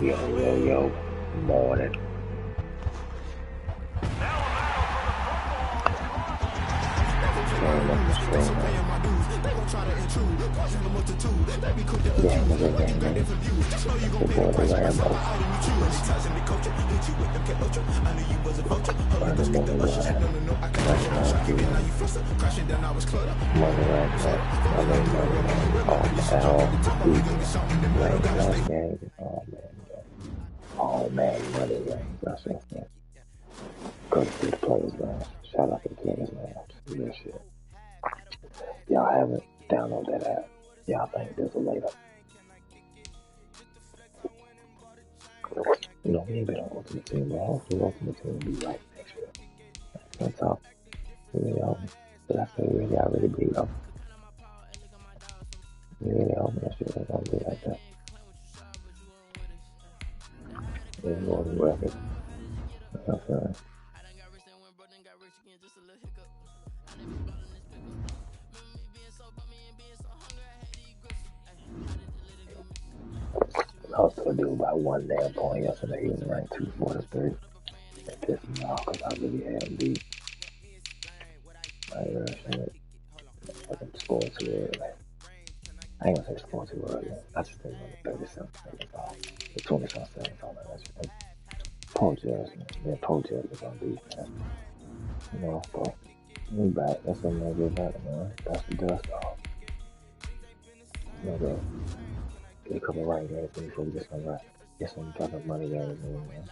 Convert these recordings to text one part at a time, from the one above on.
Yo, morning. Oh man, money rings. That's it. Go to the players, man. Shout out to the players, man. Real shit. Y'all haven't downloaded that app. Y'all think there's a later. You know, we ain't been on Ultimate Team, but hopefully Ultimate Team will be right next year. That's all. Really hope. But I say really, I really believe them. Really hope that shit ain't gonna be like that. There's more than record. That's right. I was gonna do about one damn point yesterday. He was ranked 243. It pissed me off because I really had beat. I can score too early. I ain't gonna say score too early. I just think the 37 seconds off. The 27 seconds on that shit. Poor judgment. Yeah, poor judgment on defense. You know, but we back. That's something I get back, man. That's the dust off. You know, get a couple of right games before we get some fucking money games in, man.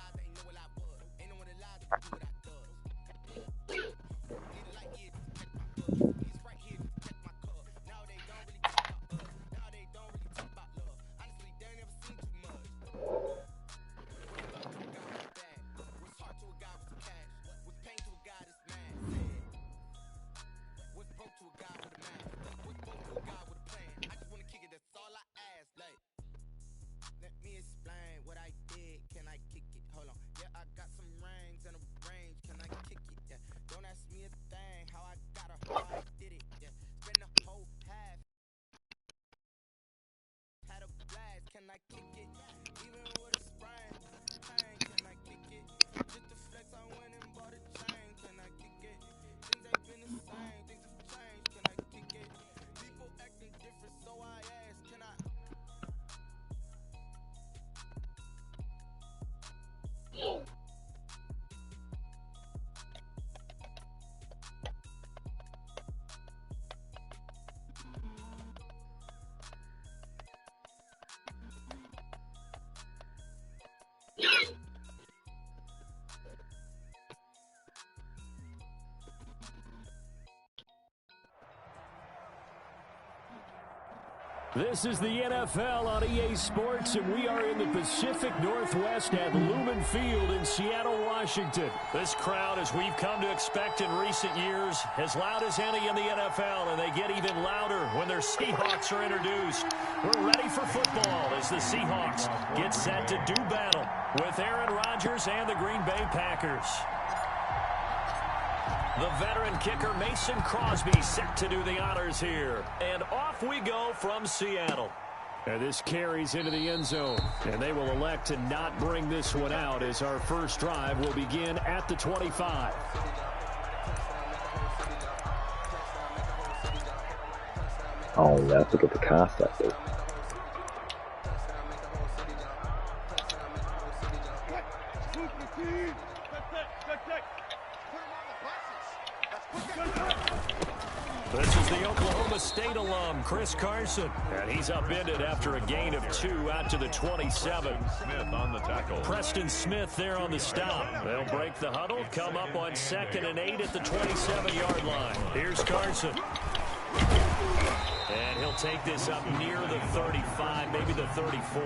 This is the NFL on EA Sports, and we are in the Pacific Northwest at Lumen Field in Seattle, Washington. This crowd, as we've come to expect in recent years, as loud as any in the NFL, and they get even louder when their Seahawks are introduced. We're ready for football as the Seahawks get set to do battle with Aaron Rodgers and the Green Bay Packers. The veteran kicker Mason Crosby set to do the honors here. And off we go from Seattle. And this carries into the end zone. And they will elect to not bring this one out as our first drive will begin at the 25. Oh, let's look at the concept. This is the Oklahoma State alum, Chris Carson. And he's upended after a gain of 2 out to the 27. Smith on the tackle. Preston Smith there on the stop. They'll break the huddle, come up on 2nd and 8 at the 27-yard line. Here's Carson. And he'll take this up near the 35, maybe the 34.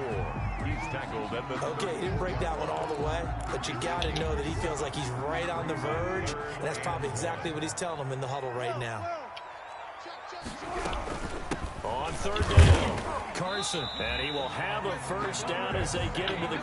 He's tackled at the 30. Okay, he didn't break that one all the way, but you got to know that he feels like he's right on the verge, and that's probably exactly what he's telling him in the huddle right now. On 3rd down, Carson, and he will have a first down as they get into the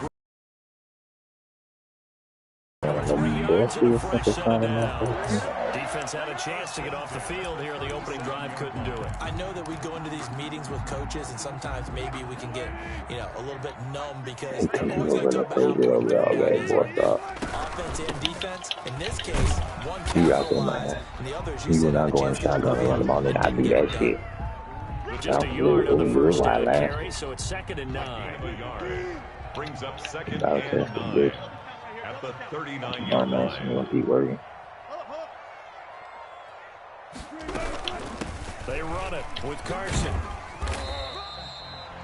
3-yard turns into a fresh set of downs. Defense had a chance to get off the field here. The opening drive couldn't do it. I know that we go into these meetings with coaches, and sometimes maybe we can get, a little bit numb because they're always going to talk about how good their guy is. Offense and defense. In this case, one capitalized, and the others you said had a chance to get the shit. Just a yard on the first down carry, so it's 2nd and 9. Brings up 2nd and 9 at the 39-yard line. Keep working. They run it with Carson.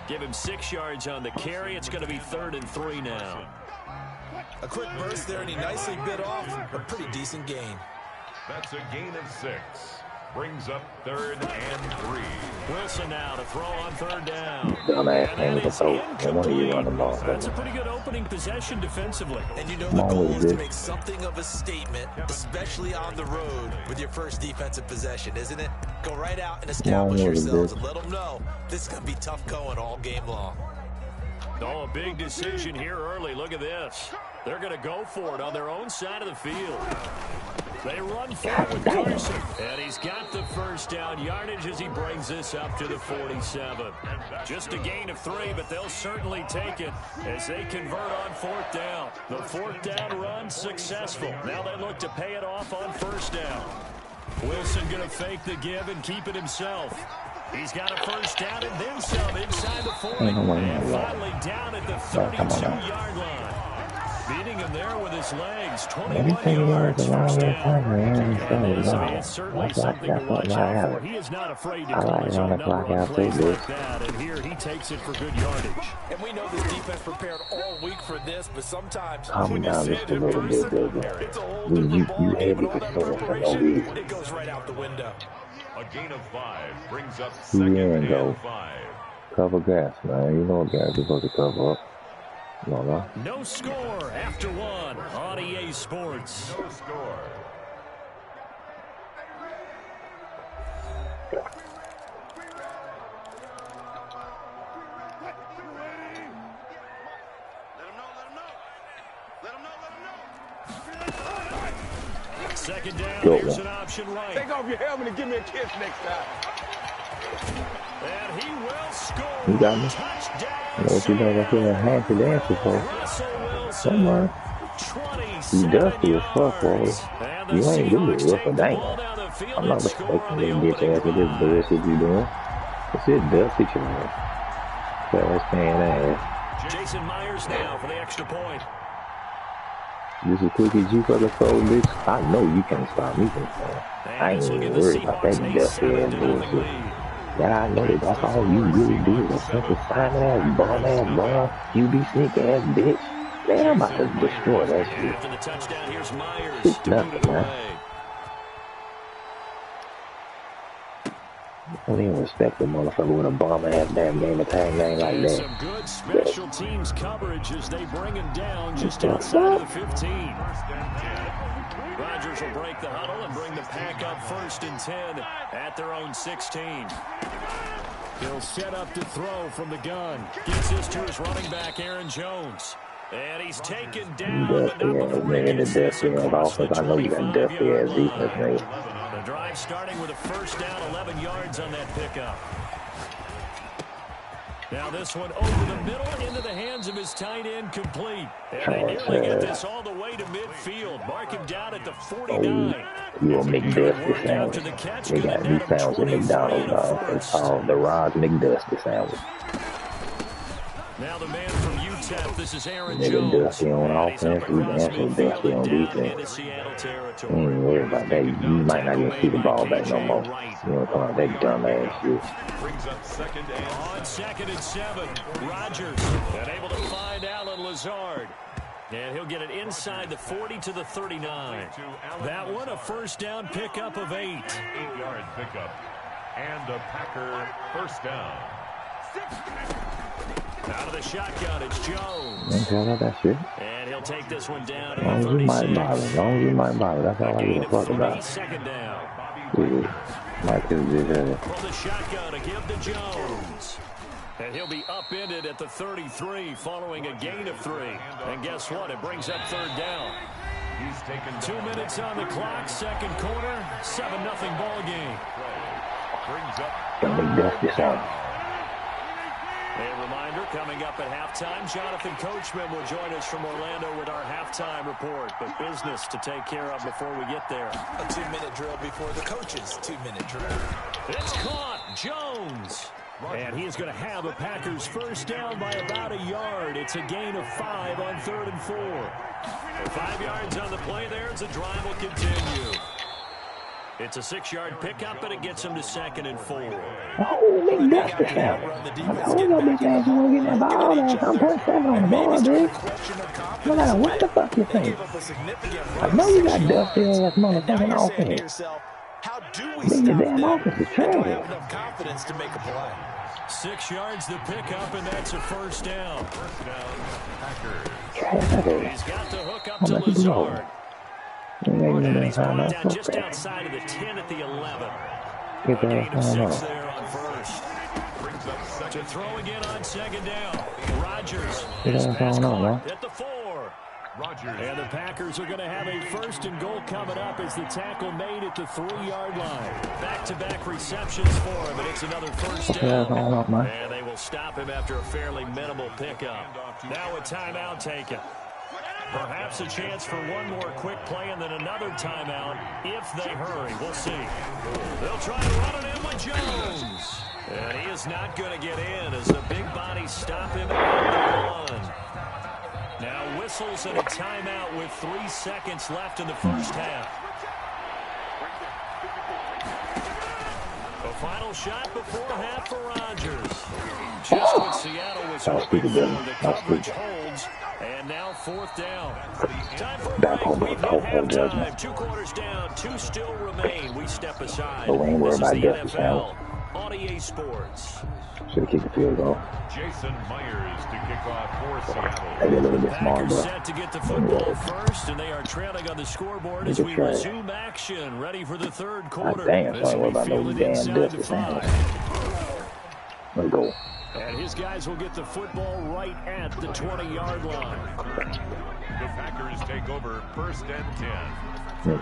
Give him 6 yards on the carry. It's going to be 3rd and 3 now. A quick burst there, and he nicely bit off a pretty decent gain. That's a gain of 6. Brings up 3rd and 3. Wilson now to throw on 3rd down. Dumbass man with the throat. That's a pretty good opening possession defensively. And you know the goal is to make something of a statement, especially on the road with your first defensive possession, isn't it? Go right out and establish yourselves and let them know this is going to be tough going all game long. Oh, a big decision here early. Look at this. They're going to go for it on their own side of the field. They run forward with Carson, and he's got the first down yardage as he brings this up to the 47. Just a gain of 3, but they'll certainly take it as they convert on 4th down. The 4th down run successful. Now they look to pay it off on 1st down. Wilson going to fake the give and keep it himself. He's got a first down and then some inside the 40. And finally down at the 32-yard line. Beating him there with his legs. 21 yards, first down. It's certainly something to watch out for. He is not afraid to clutch on a number of plays like that. And here he takes it for good yardage. And we know this defense prepared all week for this, but sometimes calm down just a little bit, baby. You heavy for sure for no reason. It goes right out the window. A gain of 5 brings up 2nd and 5. Cover gas, man. You know gas is supposed to cover up. No. No score after 1 on EA Sports. No score. Second down, here's an option right. Take off your helmet and give me a kiss next time. And he will score. You got me? Touchdown. You know what you know? I feel like half the answer for. Somewhere. You dusty as fuck, boy. You ain't good, rough a dang. I'm not expecting you to get ass with this bullshit you doing. It's it dusty your ass. Fast pan ass. Jason Myers now for the extra point. Just as quick as you fucking throw, bitch. I know you can't stop me from saying. I ain't even worried about that dusty ass bullshit. Yeah, I know that that's all you really do is a simple Simon ass, bum ass, bum, QB sneak ass bitch. Man, I'm about to destroy that shit. After the touchdown, here's Myers. It's nothing, man. I don't even respect the motherfucker with a bomb ass damn game attack game like that. Some good special teams coverage as they bring him down just outside of the 15. Rodgers will break the huddle and bring the pack up 1st and 10 at their own 16. He'll set up to throw from the gun. Gets this to his running back, Aaron Jones. And he's taken down, but not before he gets this across the 25. The drive starting with a first down, 11 yards on that pickup. Now this one over the middle into the hands of his tight end, complete. And they nearly get this all the way to midfield. Mark him down at the 49. You will McDusty sandwich. They got these sandwiches at McDonald's, dog. It's called the Rod McDusty sandwich. Now the man from UTEP, this is Aaron Nigga Jones. dusty on offense, we dancing dusty on defense. You ain't worried about that. You might not even see the ball back no more. You don't come out that dumb ass shit. Brings up 2nd and On 2nd and 7, Rodgers unable to find Alan Lazard. And he'll get it inside the 40 to the 39. That one, a first down pickup of 8. 8-yard pickup. And a Packer first down. Out of the shotgun, it's Jones. Don't care about that shit. And he'll take this one down to As long as the you 36. might bother. As long as you might bother. That's all I give a fuck about. Second down. Mike is just From the shotgun to give to Jones. And he'll be upended at the 33 following a gain of 3. And guess what? It brings up 3rd down. He's taken 2 minutes on the clock, second quarter, 7-0 ball game. Brings up. Gonna be dusty soon. A reminder, coming up at halftime, Jonathan Coachman will join us from Orlando with our halftime report. But business to take care of before we get there. A 2-minute drill before the coach's 2-minute drill. It's caught. Jones. And he is going to have a Packers first down by about a yard. It's a gain of 5 on 3rd and 4. 5 yards on the play there as the drive will continue. It's a 6-yard pickup, and it gets him to 2nd and 4. Oh, big dusty sound. I told you bitch ass you won't get that ball there. I'm putting 7 on the board, dude. No matter what the fuck you think. I know you got dusty ass motherfucking offense. How do we Nigga, stop damn that? offense is We don't have trash. enough confidence to make a play. 6 yards the pickup, and that's a first down. Trash. He's got the hook up How to much is low? Lazard. And He's brought down just outside of the 10 at the 11. A gain of 6 there on first. To throw again on second down. Rodgers. His pass caught at the 4. And the Packers are going to have a first and goal coming up as the tackle made at the 3-yard line. Back-to-back receptions for him, and it's another first down. And they will stop him after a fairly minimal pickup. Now a timeout taken. Perhaps a chance for one more quick play and then another timeout if they hurry. We'll see. They'll try to run it in with Jones. And he is not going to get in as the big bodies stop him at the 1. Now whistles and a timeout with 3 seconds left in the first half. A final shot before half for Rodgers. Just what Seattle was hoping for. The coverage holds. And now 4th down. Time for a break. We've hit halftime. 2 quarters down. 2 still remain. We step aside. This is the NFL on EA Sports. Should have kicked the field goal. Jason Myers to kick off for Seattle. Maybe a little bit small, Packers but set to get the football first, and they are trailing on the scoreboard as we resume action. Ready for the 3rd quarter. Damn, This son, will what be about those fielded damn inside the dusty sounds? 5. Let's go. And his guys will get the football right at the 20-yard line. The Packers take over 1st and 10. The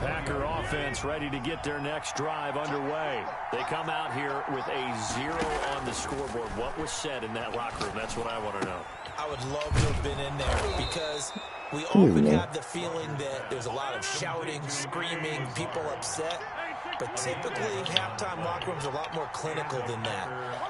Packer offense ready to get their next drive underway. They come out here with a 0 on the scoreboard. What was said in that locker room? That's what I want to know. I would love to have been in there because we often have the feeling that there's a lot of shouting, screaming, people upset. But typically, halftime locker rooms are a lot more clinical than that.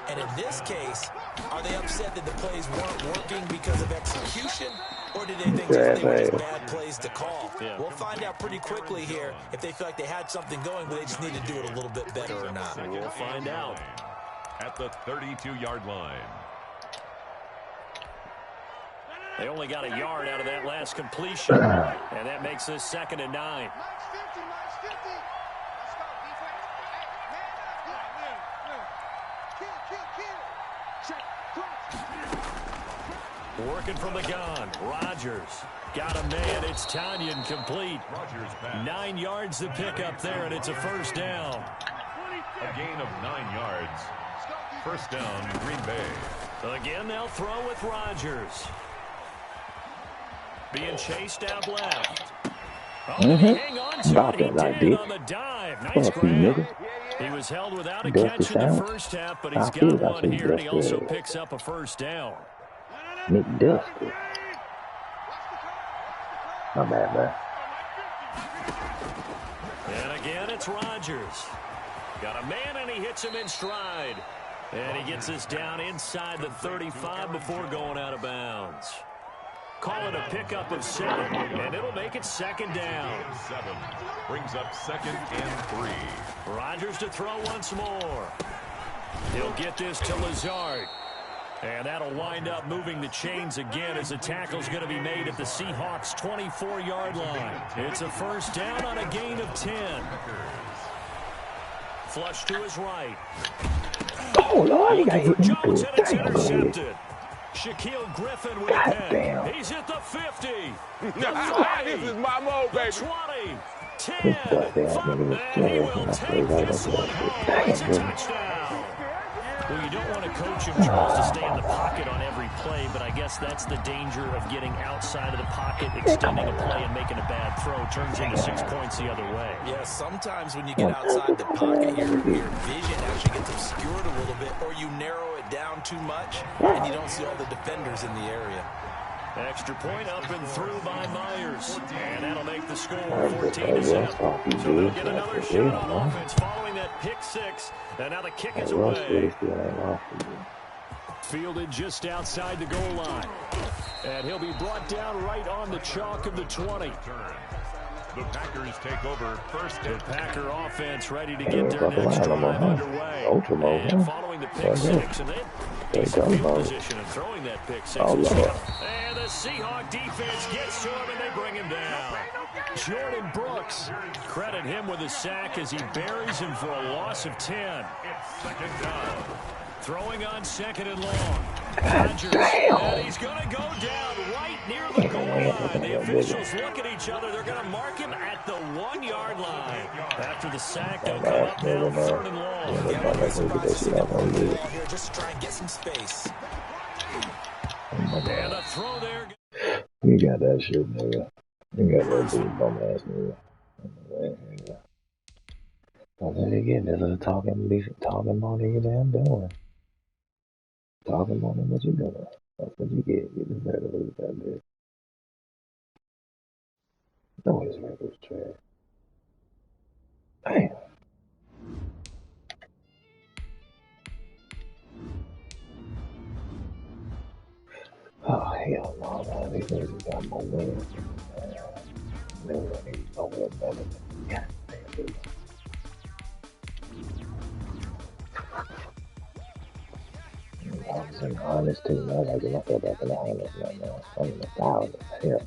And in this case, are they upset that the plays weren't working because of execution? Or did they think they were just bad plays to call? Yeah. We'll find out pretty quickly here if they feel like they had something going, but they just need to do it a little bit better or not. We'll find out. At the 32-yard line. They only got a yard out of that last completion. And that makes this 2nd and 9. Working from the gun. Rodgers got a man. It's Tanyan complete. 9 yards to pick up there, and it's a first down. A gain of 9 yards. First down, Green Bay. Again, they'll throw with Rodgers. Being chased out left. Oh, hang on to it. He did on the dive. Nice grab. He was held without a catch in the first half, but he's got one here, and he also picks up a first down. Nick Dusty. Not bad, man. And again, it's Rodgers. Got a man, and he hits him in stride. And he gets us down inside the 35 before going out of bounds. Call it a pickup of 7, and it'll make it 2nd down. 7 brings up 2nd and 3. Rodgers to throw once more. He'll get this to Lazard. And that'll wind up moving the chains again as the tackle's going to be made at the Seahawks' 24-yard line. It's a first down on a gain of 10. Flush to his right. Oh, Lord, he got hit in the Jones, and it's damn, intercepted. Shaquille Griffin with a pen. He's hit the 50. This is my mode, baby. 20, 10, 5, and he will take this one home. It's a touchdown. Well, you don't want to coach him, Charles, to stay in the pocket on every play, but I guess that's the danger of getting outside of the pocket, extending a play, and making a bad throw. Turns into 6 points the other way. Yeah, sometimes when you get outside the pocket, your vision actually gets obscured a little bit, or you narrow it down too much, and you don't see all the defenders in the area. Extra point up and through by Myers. And that'll make the score 14-7. So they'll get another shot on offense following that pick six. And now the kick is away. Fielded just outside the goal line. And he'll be brought down right on the chalk of the 20. The Packers take over first. The Packer offense ready to get their next drive underway. And following the pick six, and they decent field position and throwing that pick six. And the Seahawk defense gets to him, and they bring him down. Jordan Brooks, credit him with a sack as he buries him for a loss of 10. It's second down. Throwing on second and long. Rodgers, and he's going to go down right near the goal line. The officials look at each other. They're going to mark him at the 1 yard line. After the sack, they'll come up now third and long. Just to try and get some space. And a throw there. You got that shit, nigga. You got that big bum ass nigga. Well, then again, there's a talking about nigga damn doing. Talking about him, what you doing? That's what you get. You just better lose that bitch. No, his record's trash. Damn. Oh, hell no, man. These niggas got more wins. They don't need no more better than God damn, dude. I was in the honest team. I was like, get myself back in the honest right now. I'm in the thousands. Hell.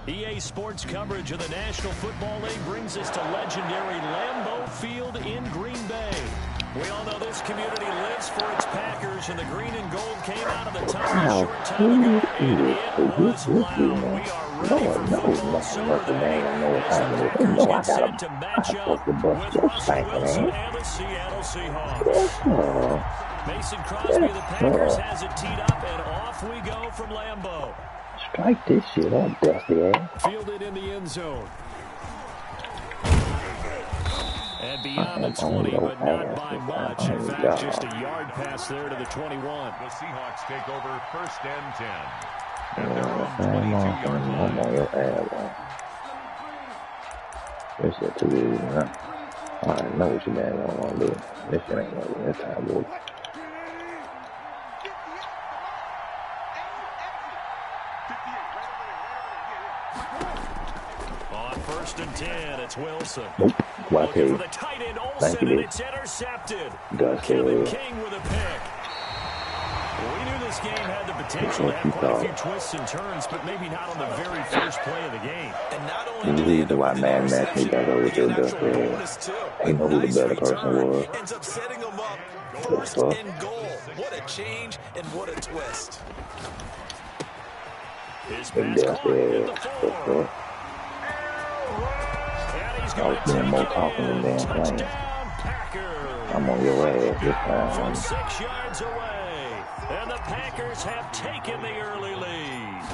EA Sports coverage of the National Football League brings us to legendary Lambeau Field in Green Bay. We all know this community lives for its Packers, and the green and gold came out of the tunnel a short time ago, and it was loud. We are ready for football Saturday as the Packers get set to match up with Russell Wilson and the Seattle Seahawks. Mason Crosby of the Packers has it teed up, and off we go from Lambeau. Strike this shit up, dusty ass. Fielded in the end zone. And beyond the 20, but not by much. In fact, just a yard pass there to the 21. The Seahawks take over first and 10. And they're on 22-yard line. This shit too easy, huh? I know what you guys don't want to do. This shit ain't gonna be this time, boy. First and 10, it's Wilson. Nope. Looking for the tight end Olsen, and it's intercepted. Kevin King with a pick. Well, we knew this game had the potential to have quite a few twists and turns, but maybe not on the very first play of the game. And not only the reason why Madden matched me back over to Dusty. He know who the better person was. Ends up setting him up first and goal. What a change and what a twist. His pass caught in the 4. And he's going to take more it talking than in. damn playing. Touchdown, Packers. I'm on your ass this time. From 6 yards away. And the Packers have taken the early lead.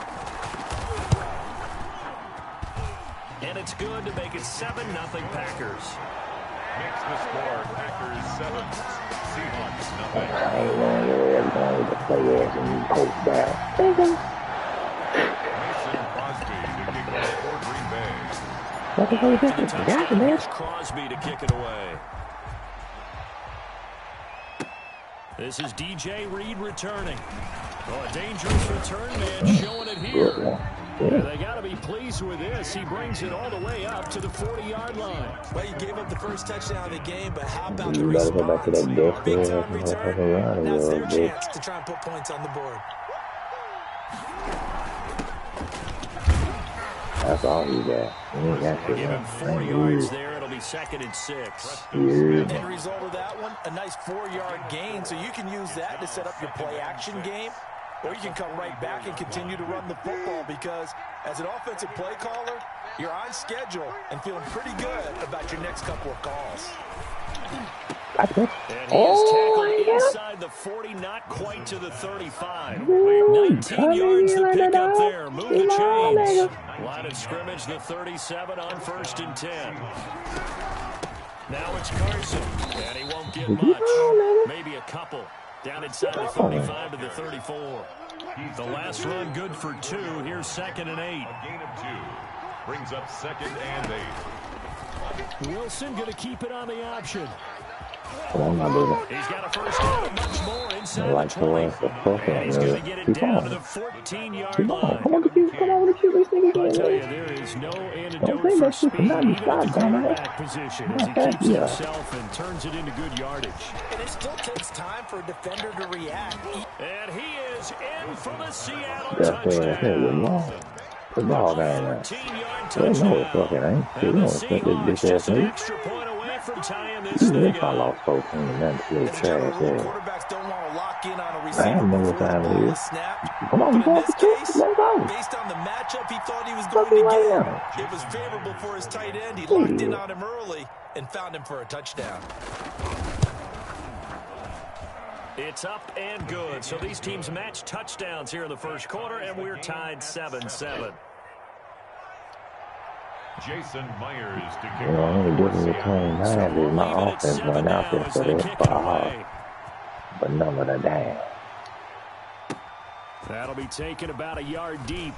And it's good to make it 7-0 Packers. Makes the score Packers 7, Seahawks nothing. I ain't on your ass. Going with the play ass and you post down. Mason Crosby to kick off for Green Bay. What the hell is this? Got it, man. Here's Crosby to kick it away. This is DJ Reed returning. Oh, a dangerous return man showing it here. Yeah, they got to be pleased with this. He brings it all the way up to the 40-yard line. Well, you gave up the first touchdown of the game, but how about the You better go back to that response? desk Big there. time return. Now's their chance to try and put points on the board. That's all he got. He ain't got shit. Give him 4 yards there. It'll be 2nd and 6. End result of that one, a nice 4-yard gain, so you can use that to set up your play-action game, or you can come right back and continue to run the football because as an offensive play caller, you're on schedule and feeling pretty good about your next couple of calls. And he is tackled inside the 40, not quite to the 35. 19 yards to pick up there. Move the chains. Line of scrimmage, the 37 on 1st and 10. Now it's Carson, and he won't get much. Maybe a couple. Down inside the 35 to the 34. The last run good for 2. Here's 2nd and 8. A gain of 2. Brings up 2nd and 8. Wilson going to keep it on the option. Come on, my baby. He's got a first down and much more inside Like the 20. And he's going to get it down to the 14-yard line. Come on, the QB sneak I again. tell you, there is no antidote for speed, even at the quarterback position, as he keeps it himself and turns it into good yardage. And it still takes time for a defender to react. And he is in for the Seattle That's touchdown. the ball game, man. 14-yard They know it's touchdown. fucking ain't. They And the know it's fucking Seahawks this just ass an nigga. extra point away from tying this Even thing if I up. lost 14 and nothing, still As a general trash, rule, yeah. quarterbacks don't want to lock in on a I receiver don't know what before the time it ball is. is snapped. Come on, But in boy, this case, let's go. based on the matchup he thought he was Fuck going me to right get, now. it was favorable for his tight end. He locked in on him early and found him for a touchdown. It's up and good. So these teams match touchdowns here in the first quarter, and we're tied 7-7. Jason Myers to kick You know, off only for difference between Seattle. mine is my offense run out there for that but none of the damn. That'll be taken about a yard deep.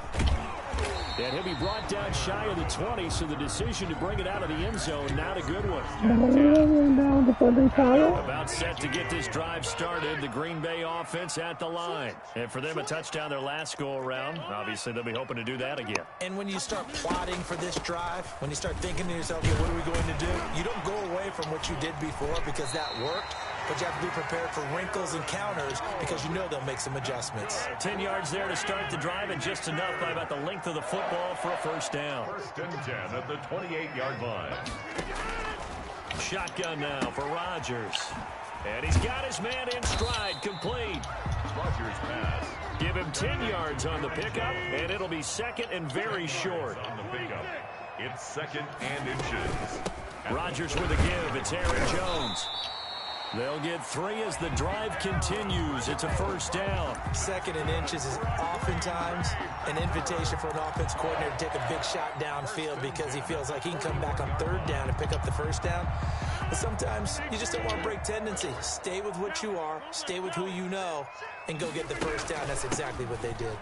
And he'll be brought down shy of the 20, so the decision to bring it out of the end zone, not a good one. About set to get this drive started. The Green Bay offense at the line. And for them, a touchdown their last go-around. Obviously, they'll be hoping to do that again. And when you start plotting for this drive, when you start thinking to yourself, okay, what are we going to do? You don't go away from what you did before because that worked. But you have to be prepared for wrinkles and counters because you know they'll make some adjustments. 10 yards there to start the drive, and just enough by about the length of the football for a first down. 1st and 10 at the 28-yard line. Shotgun now for Rodgers. And he's got his man in stride, complete. Rodgers pass. Give him 10 yards on the pickup, and it'll be 2nd and very short. On the pickup. It's 2nd and inches. Rodgers with a give. It's Aaron Jones. They'll get 3 as the drive continues. It's a first down. 2nd and inches is oftentimes an invitation for an offense coordinator to take a big shot downfield because he feels like he can come back on 3rd down and pick up the first down. But sometimes you just don't want to break tendency. Stay with what you are, stay with who you know, and go get the first down. That's exactly what they did.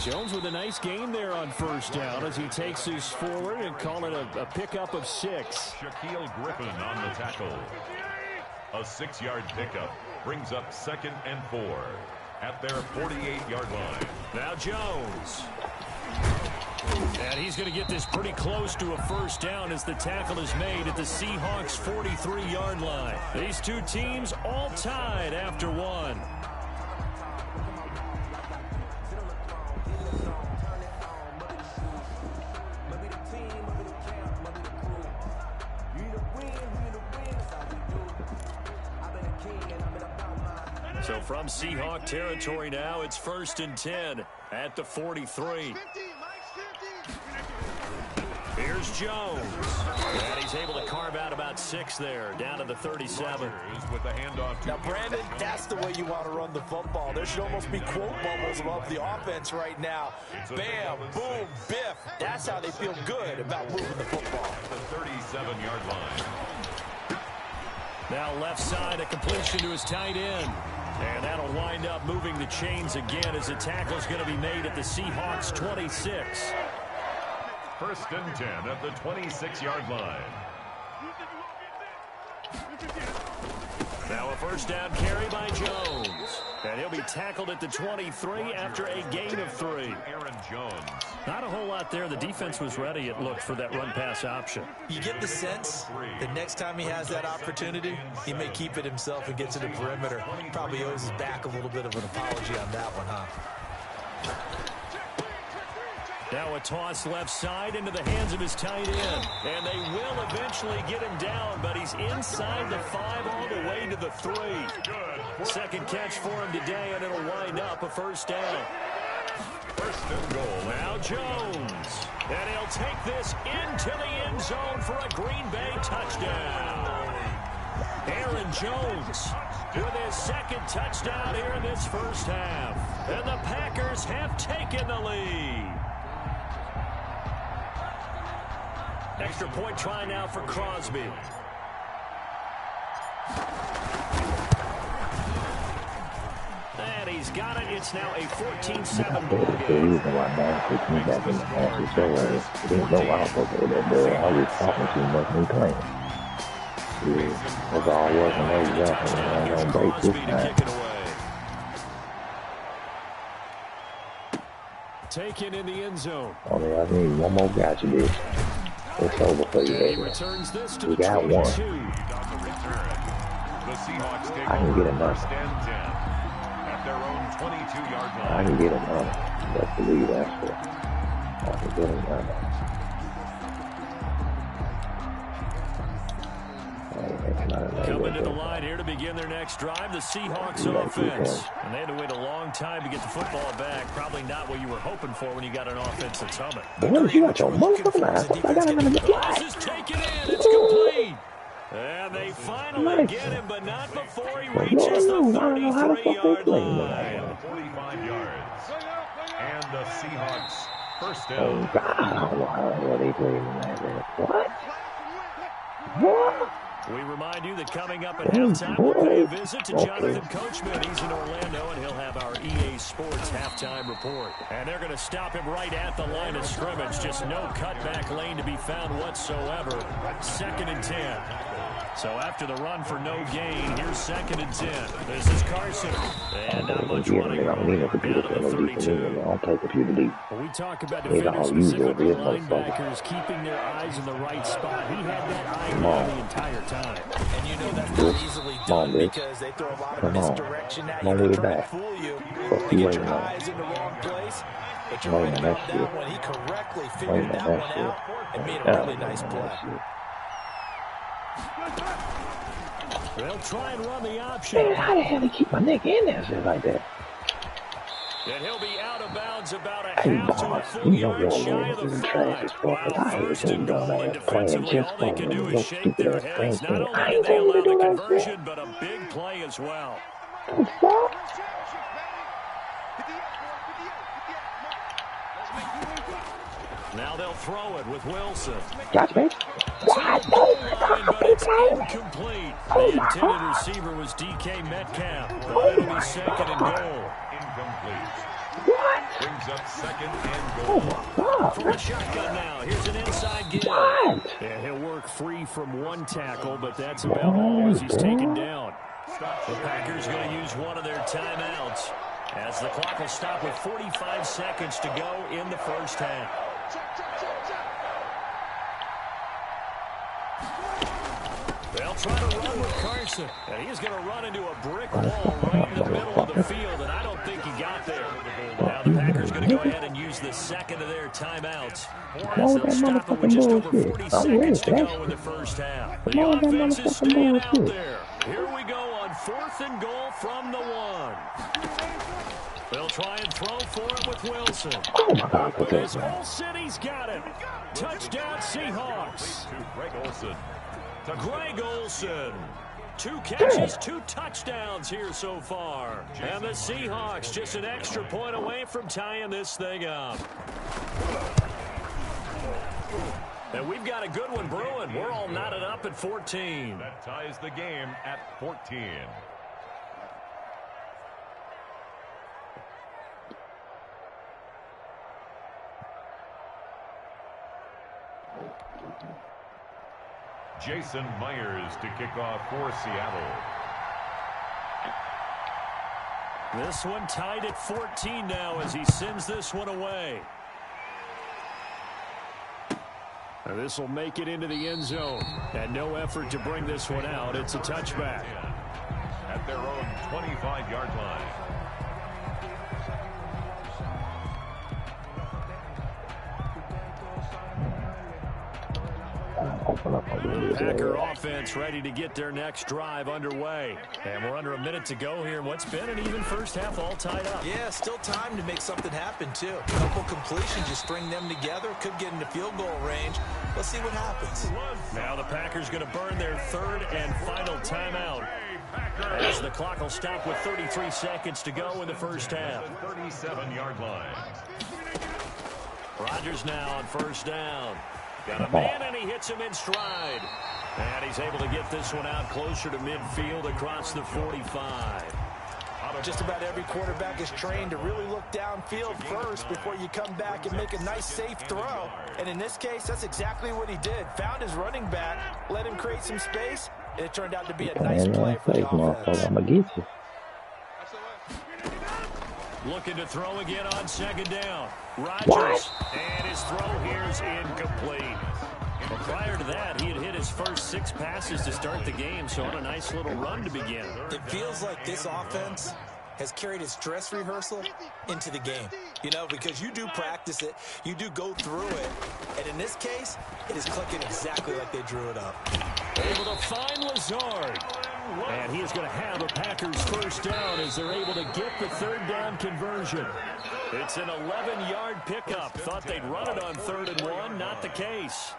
Jones with a nice gain there on first down as he takes this forward and call it a pickup of 6. Shaquille Griffin on the tackle. A 6-yard pickup brings up 2nd and 4 at their 48-yard line. Now Jones. And he's going to get this pretty close to a first down as the tackle is made at the Seahawks' 43-yard line. These two teams all tied after 1. So from Seahawk territory now, it's 1st and 10 at the 43. Here's Jones. And he's able to carve out about 6 there, down to the 37. With the handoff to now, Brandon, that's the way you want to run the football. There should almost be quote bubbles above the offense right now. Bam, boom, biff. That's how they feel good about moving the football. the 37-yard line. Now left side, a completion to his tight end. And that'll wind up moving the chains again as the tackle's going to be made at the Seahawks 26. 1st and 10 at the 26-yard line. Now a 1st down carry by Jones. And he'll be tackled at the 23 after a gain of 3. Aaron Jones. Not a whole lot there. The defense was ready, it looked, for that run-pass option. You get the sense the next time he has that opportunity, he may keep it himself and get to the perimeter. Probably owes his back a little bit of an apology on that one, huh? Now a toss left side into the hands of his tight end. And they will eventually get him down, but he's inside the 5 all the way to the 3. Second catch for him today, and it'll wind up a 1st down. 1st and goal. Now Jones. And he'll take this into the end zone for a Green Bay touchdown. Aaron Jones with his 2nd touchdown here in this 1st half. And the Packers have taken the lead. Extra point try now for Crosby. And he's got it. It's now a 14-7 ball game. The reason why man put me back in the half is so didn't know I was supposed to do that, boy. I was talking too much and playing. Yeah, that's all I was, and that's exactly what I'm going to break this time. Taken in the end zone. Only I need one more guy to do. It's over for you, baby. We got one. I can get another. I can get another. That's the lead after. I can get another. Coming to the line here to begin their next drive, the Seahawks offense. And they had to wait a long time to get the football back. Probably not what you were hoping for when you got an offense that's humming. This is taken in. It's complete. And they finally get him, but not before he reaches the 33-yard line. 45 yards. And the Seahawks 1st down. Oh, God, I don't know how they played in that. What? What? We remind you that coming up at halftime, we'll pay a visit to Jonathan Coachman. He's in Orlando, and he'll have our EA Sports halftime report. And they're going to stop him right at the line of scrimmage. Just no cutback lane to be found whatsoever. 2nd and 10. So after the run for no gain, here's 2nd and 10. This is Carson. And not much running. Down to the 32. We talk about defenders, specifically linebackers, keeping their eyes in the right spot. He had that eye on the entire time. And you know that's not easily done because they throw a lot of misdirection at you. They try to fool you. They get your eyes in the wrong place. But you're right about that one. He correctly figured that one out and made a really nice play. They'll try and run the option. Man, how the hell they keep my neck in there shit like that? And he'll be out of bounds about a half to a full yard shy of the 5. Well, 1st and goal, and defensively all they can do is shake their heads. Not only did they allow the conversion, but a big play as well. Now they'll throw it with Wilson. Gotcha, man. But it's incomplete. The intended receiver was DK Metcalf. But it'll be 2nd and goal. Incomplete. What? Brings up 2nd and goal. From the shotgun now. Here's an inside give. What? And he'll work free from one tackle, but that's about all as he's taken down. The Packers going to use one of their timeouts as the clock will stop with 45 seconds to go in the 1st half. They'll try to run with Carson, and he's going to run into a brick wall right in the middle of the field, and I don't think he got there. Now the Packers going to go ahead and use the 2nd of their timeouts as they'll stop it with just over 40 seconds to go in the 1st half. The offense is staying out there. Here we go on 4th and goal from the 1. They'll try and throw for it with Wilson. Oh my God, But his Olsen, he's got it. Touchdown Seahawks. Greg Olsen. Greg Olsen. 2 catches, 2 touchdowns here so far. And the Seahawks just an extra point away from tying this thing up. And we've got a good one brewing. We're all knotted up at 14. That ties the game at 14. Jason Myers to kick off for Seattle. This one tied at 14 now as he sends this one away. And this will make it into the end zone. And no effort to bring this one out. It's a touchback. At their own 25-yard line. Packer offense ready to get their next drive underway. And we're under a minute to go here. What's been an even first half all tied up. Yeah, still time to make something happen, too. A couple completions, you string them together, could get into field goal range. Let's see what happens. Now the Packers going to burn their 3rd and final timeout. As the clock will stop with 33 seconds to go in the first half. 37-yard line. Rodgers now on 1st down. Got a man, and he hits him in stride. And he's able to get this one out closer to midfield across the 45. Just about every quarterback is trained to really look downfield first before you come back and make a nice, safe throw. And in this case, that's exactly what he did. Found his running back, let him create some space, and it turned out to be a nice play for the offense. I'm going to get you. Looking to throw again on 2nd down. Rodgers. And his throw here is incomplete. But prior to that, he had hit his first 6 passes to start the game, so on a nice little run to begin. It feels like this offense has carried its dress rehearsal into the game. You know, because you do practice it, you do go through it, and in this case, it is clicking exactly like they drew it up. Able to find Lazard. And he is going to have a Packers 1st down as they're able to get the 3rd down conversion. It's an 11-yard pickup. Thought they'd run it on 3rd and 1. Not the case.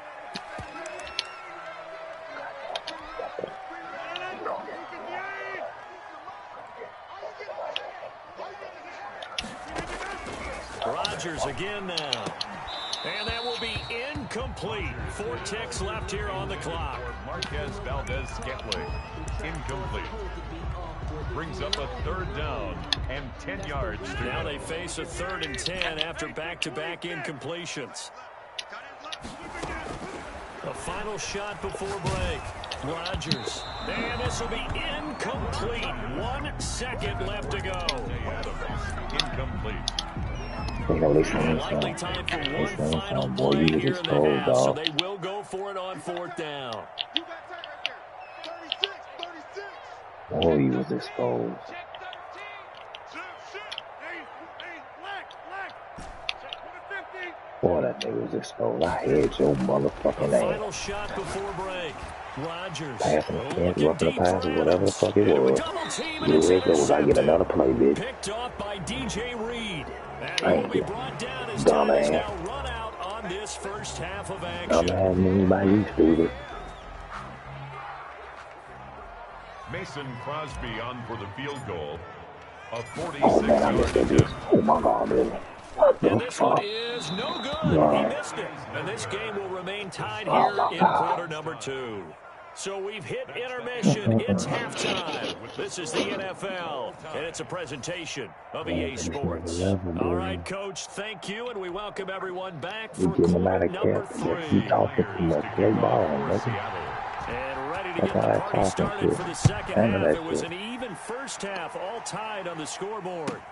Rodgers again now. And that will be incomplete. 4 ticks left here on the clock. Marquez Valdez-Scantling. Incomplete. Brings up a 3rd down and 10 yards. Now they face a 3rd and 10 after back-to-back incompletions. A final shot before break. Rodgers. And this will be incomplete. 1 second left to go. Incomplete. Likely time for one final play here in the half, so they will go for it on 4th down. Oh, he was exposed. Boy, that nigga was exposed. I hate your motherfucking ass. Final shot before break. Rodgers. Passing the can't roughing the pass or whatever the fuck it was. Here it goes. I get another play, bitch. Picked off by DJ Reed. And he will be brought down as time is now run out on this first half of action. Dumbass me by you, stupid. Mason Crosby on for the field goal. A Oh man, I missed that 46-yard bitch. Oh my god, dude. What And the this one fuck? is no good. He missed it. And this game will remain tied here in quarter number 2. So we've hit intermission. It's halftime. This is the NFL, and it's a presentation of EA Sports. All right, Coach, thank you, and we welcome everyone back for quarter number 3. And ready to get the party started for the second half. It was an even first half, all tied on the scoreboard.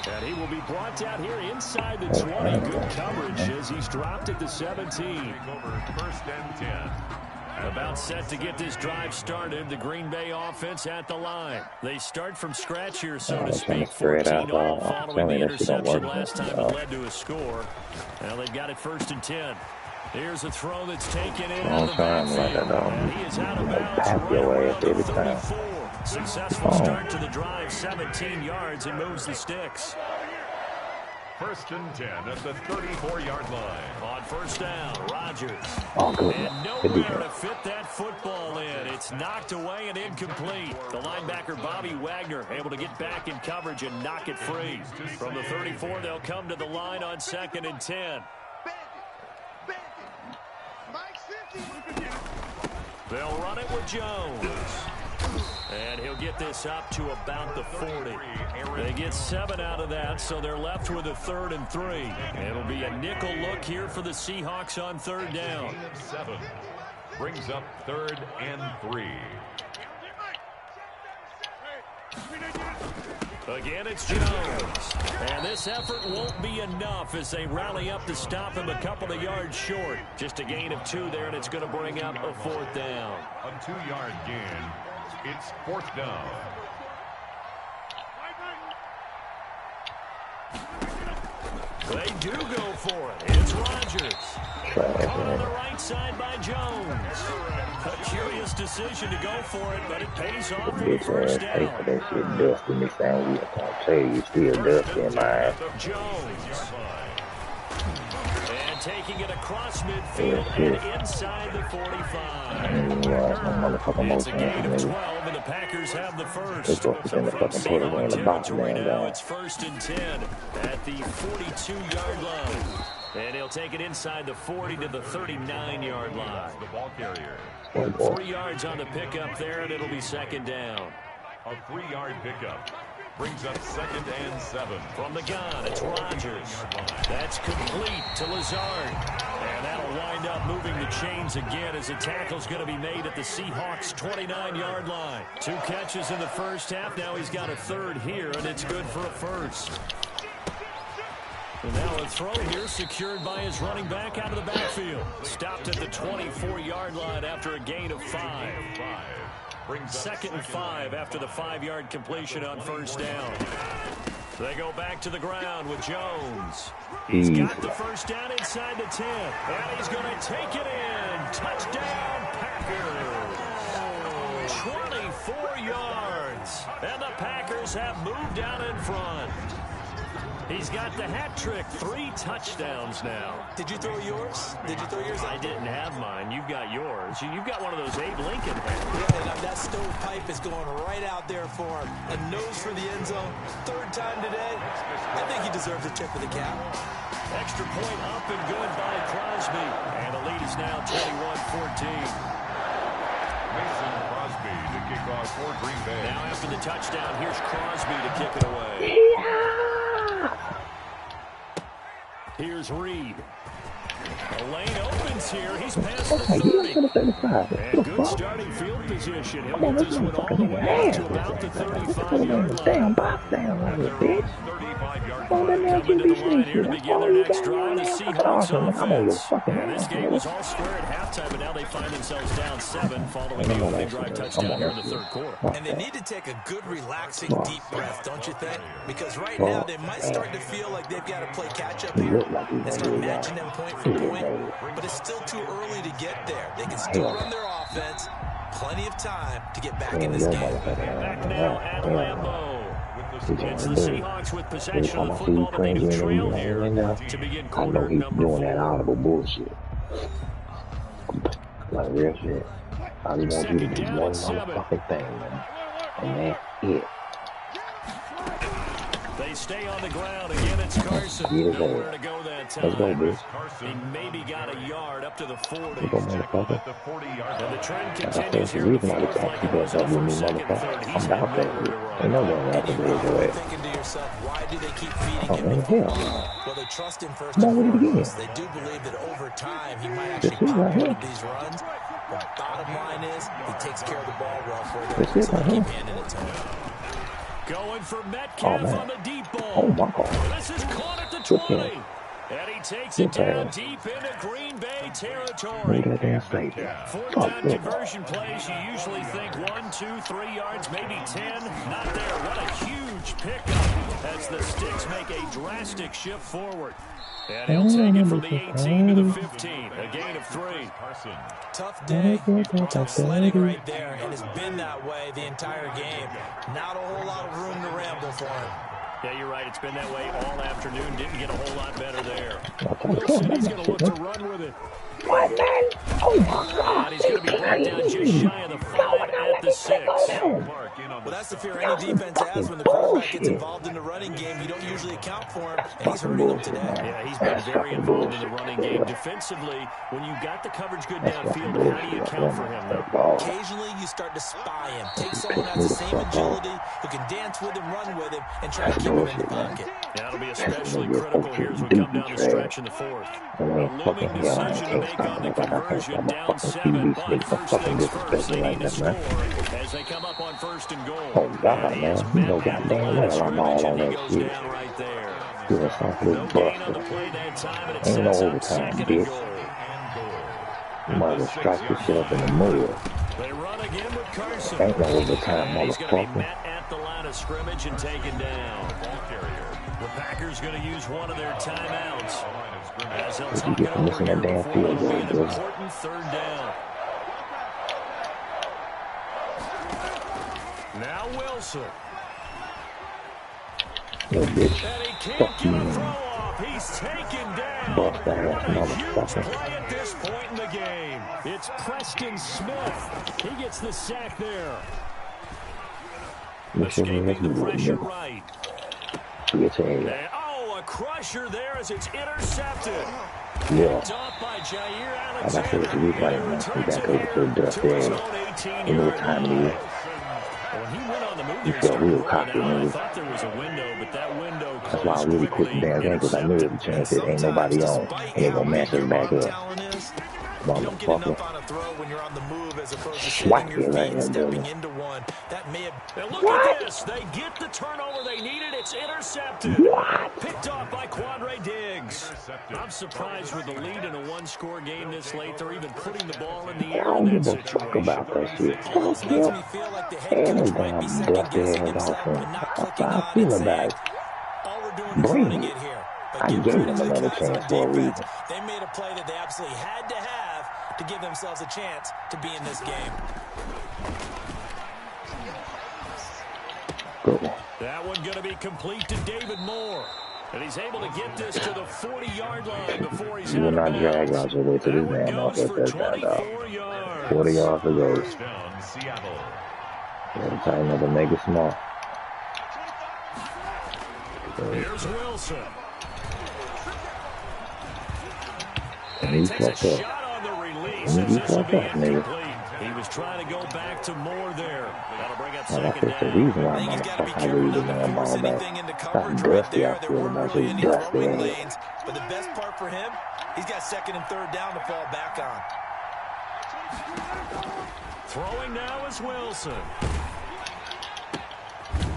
And he will be brought down here inside the 20. Good coverage as he's dropped at the 17. Over 1st and 10. About set to get this drive started. The Green Bay offense at the line. They start from scratch here, so to speak. 14 all following the interception last time it led to a score. Now they've got it 1st and 10. Here's a throw that's taken in Long the time, like backfield. that, And he is out of bounds pack right your around ass the every time. 34. Successful start to the drive, 17 yards, and moves the sticks. 1st and 10 at the 34-yard line. On 1st down, Rodgers. Oh, good. And nowhere to fit that football in. It's knocked away and incomplete. The linebacker, Bobby Wagner, able to get back in coverage and knock it free. From the 34, they'll come to the line on 2nd and 10. They'll run it with Jones. And he'll get this up to about the 40. They get 7 out of that, so they're left with a 3rd and 3. It'll be a nickel look here for the Seahawks on 3rd down. 7 brings up 3rd and 3. Again, it's Jones. And this effort won't be enough as they rally up to stop him a couple of yards short. Just a gain of 2 there, and it's going to bring up a 4th down. A 2-yard gain. It's 4th down. They do go for it. It's Rodgers. Caught on the right side by Jones. A curious decision to go for it, but it pays off for the 1st down. That shit dusty next time we gonna tell you still dusty in my ass. Jones. And taking it across midfield and inside the 45. It's a gain of 12, and the Packers have the first. So from Seahawks territory now, it's 1st and 10 at the 42-yard line. And he'll take it inside the 40 to the 39-yard line. The ball carrier. 3 yards on the pickup there, and it'll be 2nd down. A 3-yard pickup brings up 2nd and 7. From the gun, it's Rodgers. That's complete to Lazard. And that'll wind up moving the chains again as the tackle's going to be made at the Seahawks' 29-yard line. 2 catches in the 1st half. Now he's got a 3rd here, and it's good for a 1st. And now a throw here secured by his running back out of the backfield. Stopped at the 24-yard line after a gain of 5. 2nd and 5 after the 5-yard completion on 1st down. They go back to the ground with Jones. He's got the 1st down inside the 10. And he's going to take it in. Touchdown, Packers. 24 yards. And the Packers have moved out in front. He's got the hat trick, 3 touchdowns now. Did you throw yours? Did you throw yours? I didn't have mine. You've got yours. You've got one of those Abe Lincoln hats. Yeah, and that stovepipe is going right out there for him. A nose for the end zone. 3rd time today. I think he deserves a tip of the cap. Extra point up and good by Crosby. And the lead is now 21-14. Mason Crosby to kick off for Green Bay. Now after the touchdown, here's Crosby to kick it away. Here's Reed. The lane opens here. He's past the 30. And good starting field position. He'll get this one all the way up to about the 35-yard line. Damn, box down, bitch. 35-yard Coming to the line here to begin their next drive, the Seahawks offense. And this game was all square at halftime, but now they find themselves down 7 following the opening drive touchdown here in the 3rd quarter. And they need to take a good, relaxing, deep breath, don't you think? Because right now they might start to feel like they've got to play catch-up here and start matching them point for point. But it's still too early to get there. They can still run their offense. Plenty of time to get back in this game. Back now at Lambeau. It's the Seahawks with possession of the football, but they do trail here to begin quarter number 4. Doing that audible bullshit. Like real shit. I just want you to do one motherfucking thing, man. And that's it. They stay on the ground. Again, it's Carson. Nowhere to go that time. Let's go, bitch. He maybe got a yard up to the 40. Let's go, motherfucker. And the trend continues here in the 4th like it was in the 1st, 2nd, 3rd. He's had nowhere to run. Thinking to yourself, why do they keep feeding him the football? Well, they trust him first and foremost. They do believe that over time he might actually pop one of these runs. The bottom line is he takes care of the ball well for them, so they keep handing it to him. Going for Metcalf on the deep ball. Oh, my God. This is caught at the 20. And he takes it down deep into Green Bay territory. 4th down conversion plays, you usually think 1, 2, 3 yards, maybe 10. Not there. What a huge pickup as the sticks make a drastic shift forward. And he'll take it from the 18 to the 15, a gain of 3. Tough day, tough sledding right there, and it's been that way the entire game. Not a whole lot of room to ramble for him. Yeah, you're right. It's been that way all afternoon. Didn't get a whole lot better there. Wilson, he's going to look to run with it. What, man? Oh, my God. And he's going to be brought down just shy of the 5 at the 6. Well, that's the fear any defense has when the quarterback gets involved in the running game. You don't usually account for him, and he's hurting them today. Yeah, he's been very involved in the running game. Defensively, when you got the coverage good downfield, how do you account for him, though? Occasionally, you start to spy him. Take someone that has the same agility, who can dance with him, run with him, and try to keep him in the pocket. That'll be especially critical here as we come down the stretch in the 4th. A looming decision to make on the conversion, down 7, but first things first, they need to score as they come up on 1st and goal. Oh, God, man. You know goddamn well I'm all on that shit. Right there. You know, something busted. Ain't no overtime, bitch. You might as well strike this shit up in the mud. They run again with Carson. Ain't no overtime, He's going to be motherfucker. met at the line of scrimmage and taken down. The Packers going to use one of their timeouts as they'll talk it over here before it'll be an important 3rd down. Now Wilson. Yo, bitch. And he can't get a throw off. He's taken down. Bust that ass, A huge motherfucker. play at this point in the game. It's Preston Smith. He gets the sack there. Escaping the pressure right. And, a crusher there as it's intercepted. Yeah. Off by Jair I got to Alexander. see right now. We got to go to the dust there. You know what time it is. When he went on the move, You felt real cocky, I nigga. thought there was a window, but that window That's why I really quit the damn game, because I knew there was a chance that ain't nobody on. And they gonna match us back up. You don't get enough Motherfucker. on a throw when you're on the move as opposed to Swipe sitting your it feet right and there, stepping baby. into one. That may have... And look at this. They get the turnover they needed. It's intercepted. What? Picked off by Quandre Diggs. I'm surprised with the lead in a one-score game this late. They're even putting the ball in the I air don't in that give a fuck situation. about that shit. Almost Fuck makes you. me feel like the head And coach them might be damn dusty second-guessing ass himself and offense. not That's clicking how I on feel and about saying, it. all we're doing is Bring running it. it here. I But give gave credit them to the another guys chance on for a defense. reason. They made a play that they absolutely had to have to give themselves a chance to be in this game. Good one. That one going to be complete to David Moore. And he's able to get this to the 40-yard line before he's You will out of not drag bounds. out your way to That this one damn goes offense. for That's that dog. 24 yards. 40 yards to go. First down, Seattle. Every time another make it small. Here's Wilson. And he Takes a fucked up. shot on the release And as he this will fucked be up, nigga. incomplete. He was trying to go back to Moore there. That'll bring up Like I second said, the down. reason why I think he's got to be I careful really not didn't to want force ball back. anything into Something coverage right dusty there. out There there weren't about really this any dusty throwing ass. lanes. But the best part for him, he's got 2nd and 3rd down to fall back on. Throwing now is Wilson.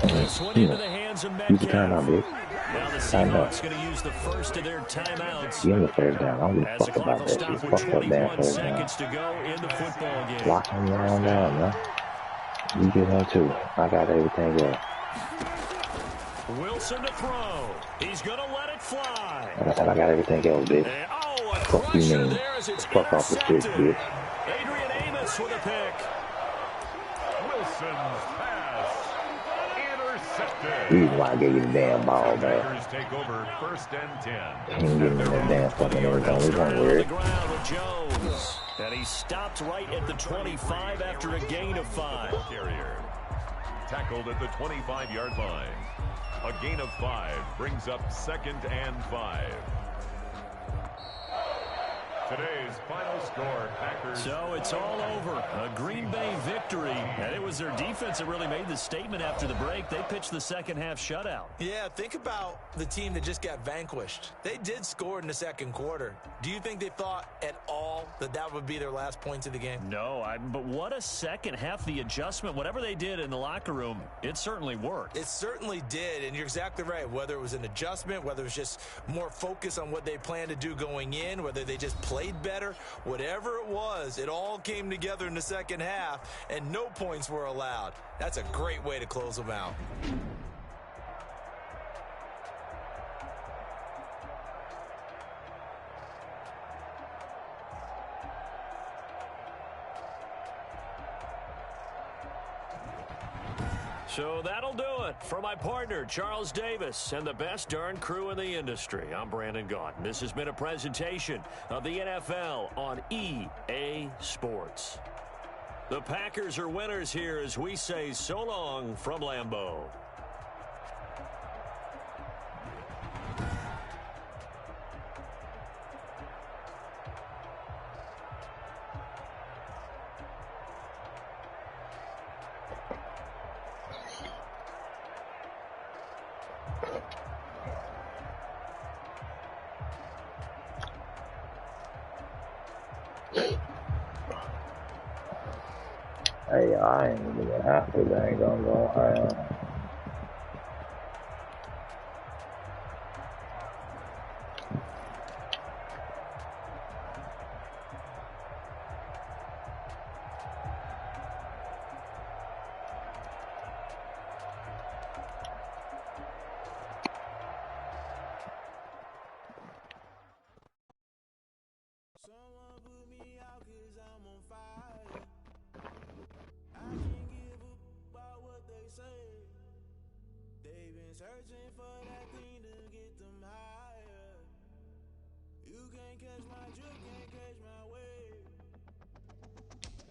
This one into the hands of Use the timeout, Metcalf. bitch. Now the Timeout. Seahawks going to use the first of their timeouts. Give me the first down. I don't give a As the fuck clock about will that stop shit. with Fuck that damn 21 first down. seconds to go in the football game. Lock him down, man. You get him too. I got everything else. Wilson to throw. He's going to let it fly. Like I said, I got everything else, bitch. And, a Fuck you crusher mean? there as it's Fuck off the stick, intercepted. bitch. Adrian Amos with a pick. Wilson's pass. Intercepted. Reason why I gave you the damn ball, man. Packers take over 1st and 10. He ain't giving me that damn fucking everything. We don't On worry. the ground with Jones. And he stopped right at the 25 after a gain of 5. Carrier. Tackled at the 25-yard line. A gain of 5 brings up 2nd and 5. Today's final score, Packers. So it's all over. A Green Bay victory. And it was their defense that really made the statement after the break. They pitched the second-half shutout. Yeah, think about the team that just got vanquished. They did score in the 2nd quarter. Do you think they thought at all that that would be their last points of the game? No, but what a second half. The adjustment, whatever they did in the locker room, it certainly worked. It certainly did, and you're exactly right. Whether it was an adjustment, whether it was just more focus on what they planned to do going in, whether they just played better, whatever it was, it all came together in the 2nd half, and no points were allowed. That's a great way to close them out. So that'll do it. For my partner, Charles Davis, and the best darn crew in the industry, I'm Brandon Gaudin. This has been a presentation of the NFL on EA Sports. The Packers are winners here as we say so long from Lambeau. Hey, I ain't even have to. They ain't gonna go high. Searching for that thing to get them higher. You can't catch my drift, can't catch my wave.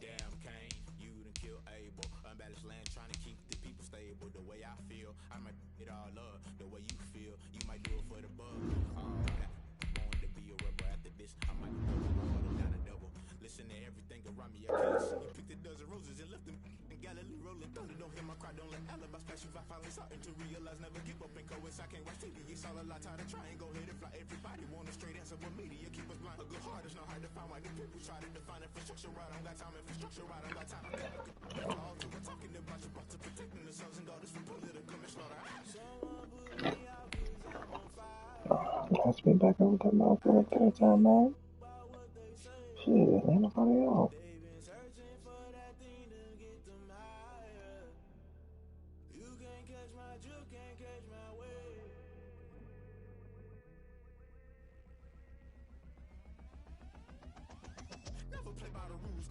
Damn, Kane, you done kill Abel. Unbalanced land, trying to keep the people stable. The way I feel, I might it all up. The way you feel, you might do it for the bug. Born to be a rebel after this. I might double down a double. Listen to everything around me. I can't. You picked a dozen roses and left them. Galilee rolling thunder, don't hear my cry, don't let alibi splash you. I finally starting to realize never give up and coincide. I can't watch TV, it's all a lot, tired of trying, go ahead and fly. Everybody want a straight answer, but media keep us blind. A good heart is not hard to find, why the people try to define infrastructure right. I don't got time, infrastructure right, I don't got time. We're talking about you, about to protecting the sons and daughters from political slaughter. Someone put me out, cause I'm on fire. Pass me back over that motherfucker third time, man. Shit, ain't nobody else.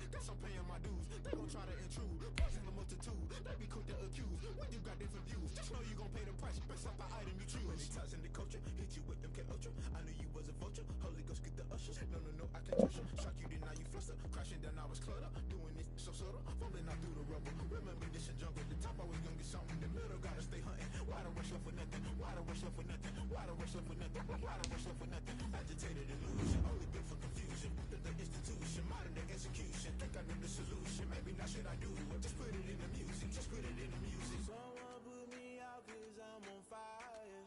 Guess I'm paying my dues. They gon' try to intrude. Poison the multitude. They be quick to accuse. When you got different views, just know you gon' pay the price. Best up the item you choose. Many ties in the culture. Hit you with them K-Ultra. I knew you was a vulture. Holy Ghost get the ushers. No, I can't trust you. Shock you, then now you fluster. Crashing down, I was cluttered. Doing this so subtle. Falling out through the rubble. Remember this is jungle. The top always gonna get something. The middle gotta stay hunting. Why the rush left for nothing? Why the rush left for nothing? Why the rush left for nothing? Why the rush left for nothing? Agitated illusion. Only built for confusion. The institution. Modern day execution. Think I know the solution. Maybe not should I do it? Just put it in the music. Just put it in the music. Someone put me out cause I'm on fire.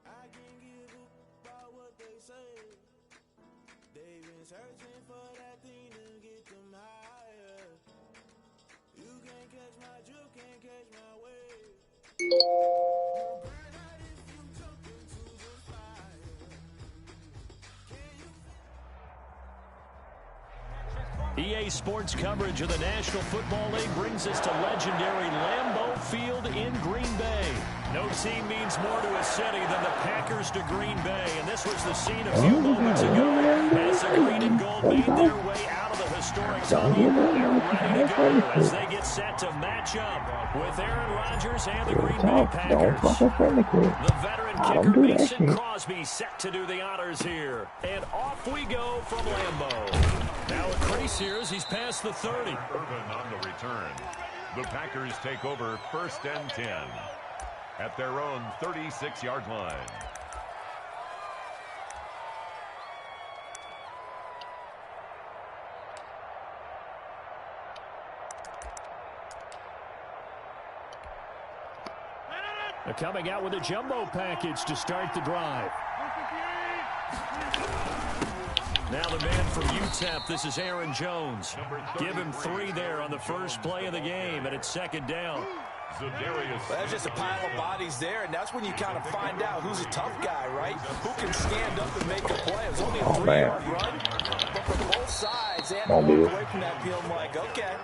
I can't give up about what they say. They've been searching for that thing to get them higher. You can't catch my drift, can't catch my wave. You'll burn out if you jump into the fire. Can you? EA Sports coverage of the National Football League brings us to legendary Lambeau Field in Green Bay. No team means more to a city than the Packers to Green Bay, and this was the scene a few moments ago as the green and gold made their way out of the historic tunnel. They're ready to go as they get set to match up with Aaron Rodgers and the Green Bay Packers. The veteran kicker Mason Crosby set to do the honors here, and off we go from Lambeau. Now a crease here as he's past the 30. Irvin on the return. The Packers take over 1st and 10 at their own 36-yard line. They're coming out with a jumbo package to start the drive. Now the man from UTEP, this is Aaron Jones. Give him 3 there on the first play of the game, and it's 2nd down. Well, there's just a pile of bodies there, and that's when you kind of find out who's a tough guy, right? Who can stand up and make a play. It's only a 3-yard run, but from both sides, and walk away from that field, I'm like, okay,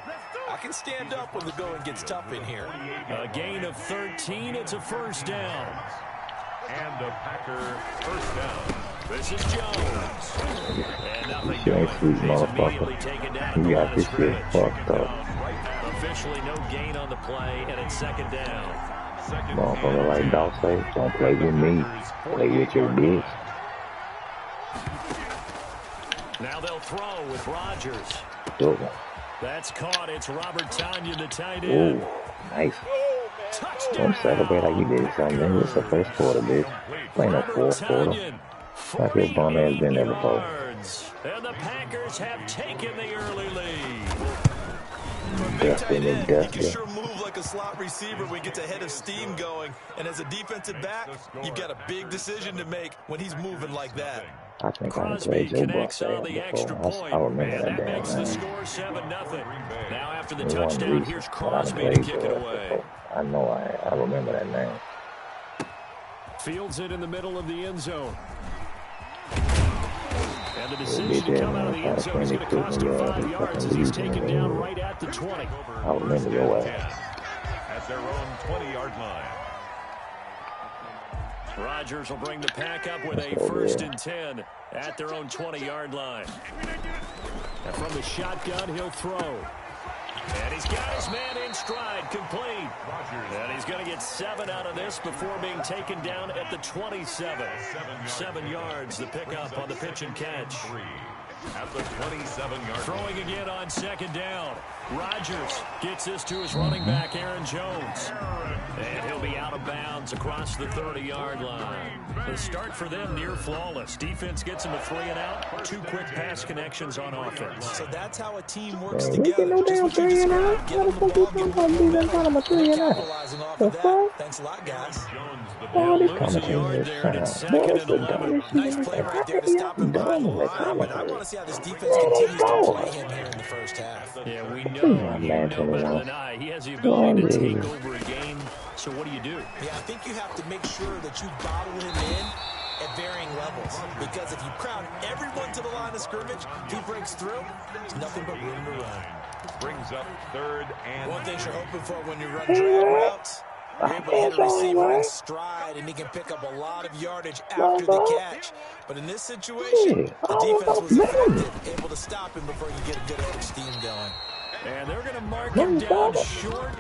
I can stand up when the going gets tough in here. A gain of 13, it's a 1st down. And a Packer 1st down. This is Jones. And nothing doing. He's immediately taken down at the line of scrimmage. The Officially no gain on the play, and it's second down. Motherfucker like Doc say, don't play with me, play with your bitch. Now they'll throw with Rodgers. Good one. That's caught. It's Robert Tonyan, the tight end. Ooh, nice. Don't celebrate like you did something. It's the first quarter, bitch. Playing a fourth quarter. Like your bum ass been there before. And the Packers have taken the early lead. Big tight end, he can sure move like a slot receiver when he gets a head of steam going. And as a defensive back, you've got a big decision to make when he's moving like that. I think I Crosby played Joe connects Buck on the extra before. point. I remember And that damn makes the man. score 7-0. Now after the It wasn't touchdown, recent, here's but I Crosby to played kick it Joe away. before. I know I remember that name. Fields it in the middle of the end zone. And the decision to come out of the end zone is going to cost him 5 yards as he's taken down right at the 20. I remember your ass. At their own 20-yard line. Rodgers will bring the pack up with a 1st and 10 at their own 20-yard line. And from the shotgun, he'll throw. And he's got his man in stride, complete. And he's going to get 7 out of this before being taken down at the 27. 7 yards, the pickup on the pitch and catch. At the 27-yard Throwing again on 2nd down. Rodgers gets this to his running back, Aaron Jones. And he'll be out of bounds across the 30-yard line. The start for them near flawless. Defense gets them a 3 and out. 2 quick pass connections on offense. So that's how a team works together. Just what you described. Get them the ball, get them momentum, and capitalizing off of that. Thanks a lot, guys. They'll lose a yard there, and it's 2nd and 11. Nice play right there to stop him behind the line, but I want to see how this defense continues to play him here in the first half. Yeah, we know you know better than I. He has the ability to take over a game. So what do? Yeah, I think you have to make sure that you bottle him in at varying levels. Because if you crowd everyone to the line of scrimmage, if he breaks through, there's nothing but room to run. brings up 3rd and one thing you're hoping for when you run drag routes, you're able to hit a receiver in stride, and he can pick up a lot of yardage after the catch. But in this situation, the defense was effective, able to stop him before he could get a good head of steam going. And they're going to mark him down short,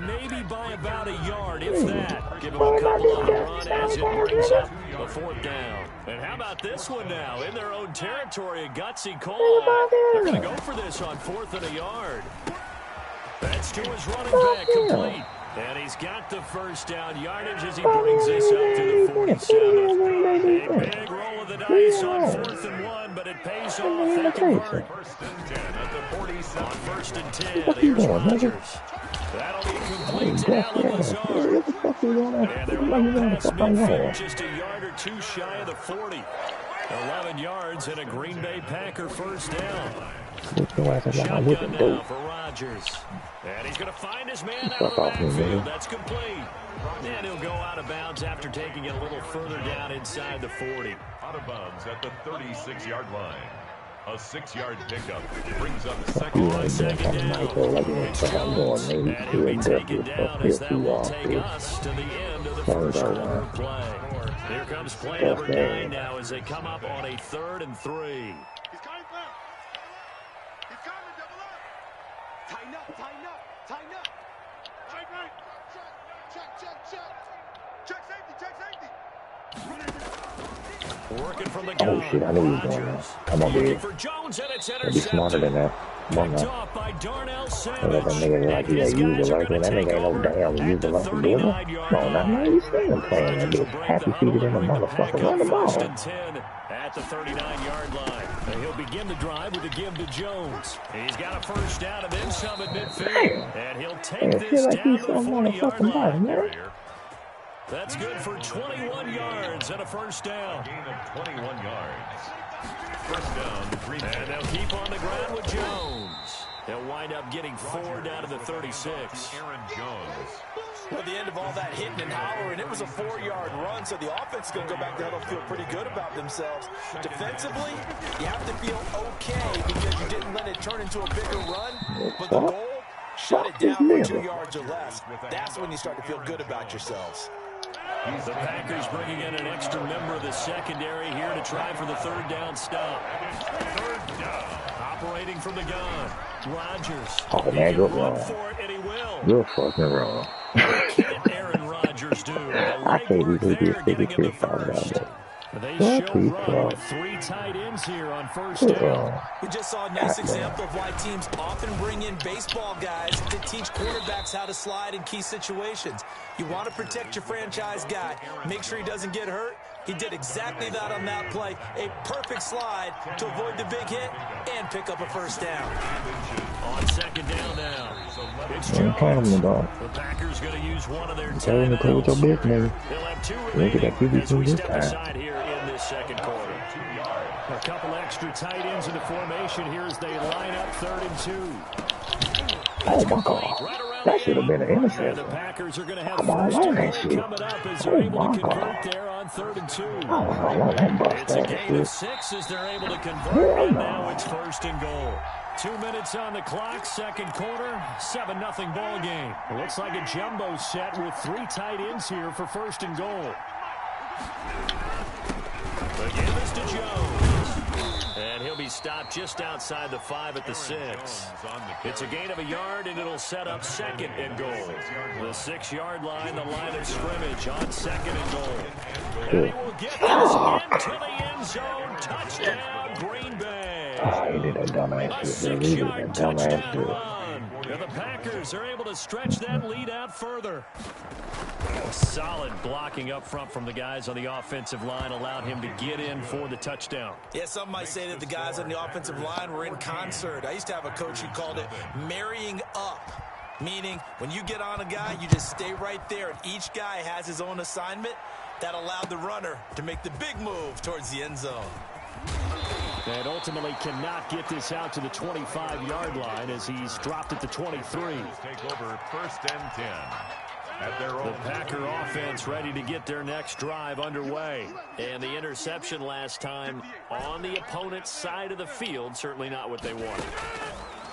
maybe by about a yard, if that. Give him a couple on the run as it brings up the 4th down. And how about this one now? In their own territory, a gutsy call. They're going to go for this on 4th and a yard. That's to his running back, complete. And he's got the 1st down yardage as he brings this up to the 47. A big roll of the dice on 4th and 1, but it pays off. That convert. 1st and 10 at the 47. On 1st and 10, here's Rodgers. That'll be complete to Allen Lazard. And they're well past midfield, just a yard or 2 shy of the 40. 11 yards and a Green Bay Packer 1st down. Shotgun now for Rodgers. And he's going to find his man out of the backfield. That's complete. And he'll go out of bounds after taking it a little further down inside the 40. Out of bounds at the 36-yard line. A 6-yard pickup brings up 2nd On 2nd down, it's Jones. And he'll be taken down as that will take us to the end of the 1st quarter play. Here comes play number 9 now as they come up on a 3rd and 3. Tighten up, tighten up, tighten up. Right, right. Check. Check safety. Working from the gun. Oh shit, I knew he was going there. I'm gonna Looking for Jones, and it's be smarter than intercepted. that. Come on Picked now. off by Darnell Let that Savage. nigga like he His use guys the are rifle. going That to nigga take ain't no over damn use at the the rifle, dude. 39-yard No, not now. line. He's still playing that Rodgers will bitch. break Happy the feet huddle in the and bring the pack motherfucker. Run up the 1st ball. and 10 at the 39-yard line. And he'll begin the drive with a give to Jones. He's got a 1st down and then some at midfield. And he'll take I this feel like down he's to the some 40-yard motherfucking body, line. man. That's good for 21 yards and a 1st down. Gain of 21 yards. 1st down, Green Bay. And they'll keep on the ground with Jones. They'll wind up getting 4 down to the 36. Aaron Jones. Well, at the end of all that hitting and hollering, it was a 4-yard run, so the offense is going to go back there and feel pretty good about themselves. Defensively, you have to feel okay because you didn't let it turn into a bigger run, but the goal, shut it down for 2 yards or less. That's when you start to feel good about yourselves. The Packers bringing in an extra member of the secondary here to try for the third down stop. Third down. Operating from the gun. Rodgers. Oh, man, good wrong. For it, and he will. You're fucking wrong. Can Aaron Rodgers do? I can't even be 56 about that. They show run with 3 tight ends here on first down. We just saw a nice example of why teams often bring in baseball guys to teach quarterbacks how to slide in key situations. You want to protect your franchise guy. Make sure he doesn't get hurt. He did exactly that on that play. A perfect slide to avoid the big hit and pick up a first down. On second down now, it's Jones. The Packers going to use one of their timeouts. They'll have 2 remaining as we step aside here in this second quarter. A couple extra tight ends in the formation here as they line up 3rd and 2. Oh my God. That should have been an interception. And the Packers are going to have first and goal coming up as they're able to convert there on 3rd and 2. It's a gain of 6 as they're able to convert, and now it's 1st and goal. 2 minutes on the clock, second quarter, 7-0 ball game. It looks like a jumbo set with 3 tight ends here for 1st and goal. Again, this to Jones. And he'll be stopped just outside the 5 at the 6. It's a gain of 1 yard, and it'll set up 2nd and goal. The 6-yard line, the line of scrimmage on 2nd and goal. And he will get this into the end zone. Touchdown, Green Bay. Oh, he did that dumbass shit. He did that dumbass shit. And the Packers are able to stretch that lead out further. Solid blocking up front from the guys on the offensive line allowed him to get in for the touchdown. Yeah, some might say that the guys on the offensive line were in concert. I used to have a coach who called it marrying up, meaning when you get on a guy, you just stay right there, and each guy has his own assignment. That allowed the runner to make the big move towards the end zone. And ultimately cannot get this out to the 25-yard line as he's dropped at the 23. Take over 1st and 10. The Packer offense ready to get their next drive underway. And the interception last time on the opponent's side of the field, certainly not what they wanted.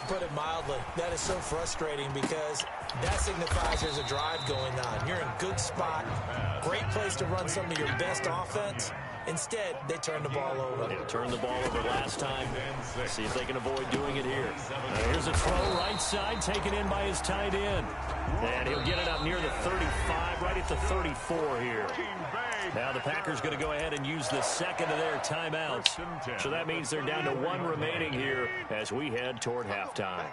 Put it mildly, that is so frustrating because that signifies there's a drive going on. You're in a good spot, great place to run some of your best offense. Instead, they turn the ball over. They turned the ball over last time. See if they can avoid doing it here. Here's a throw right side, taken in by his tight end. And he'll get it up near the 35, right at the 34 here. Now the Packers going to go ahead and use the 2nd of their timeouts. So that means they're down to 1 remaining here as we head toward halftime.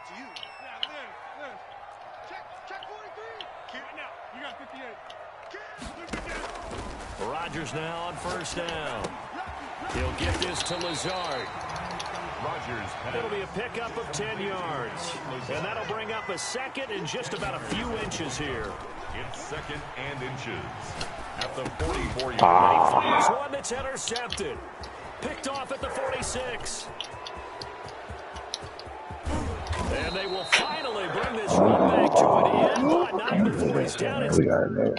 Rodgers now on 1st down. He'll get this to Lazard. Rodgers. It'll be a pickup of 10 yards. And that'll bring up a 2nd and just about a few inches here. It's 2nd and inches. At the 44-yard line. Here's one that's intercepted. Picked off at the 46. And they will finally bring this run back to an end, but not before he's down. We got it there.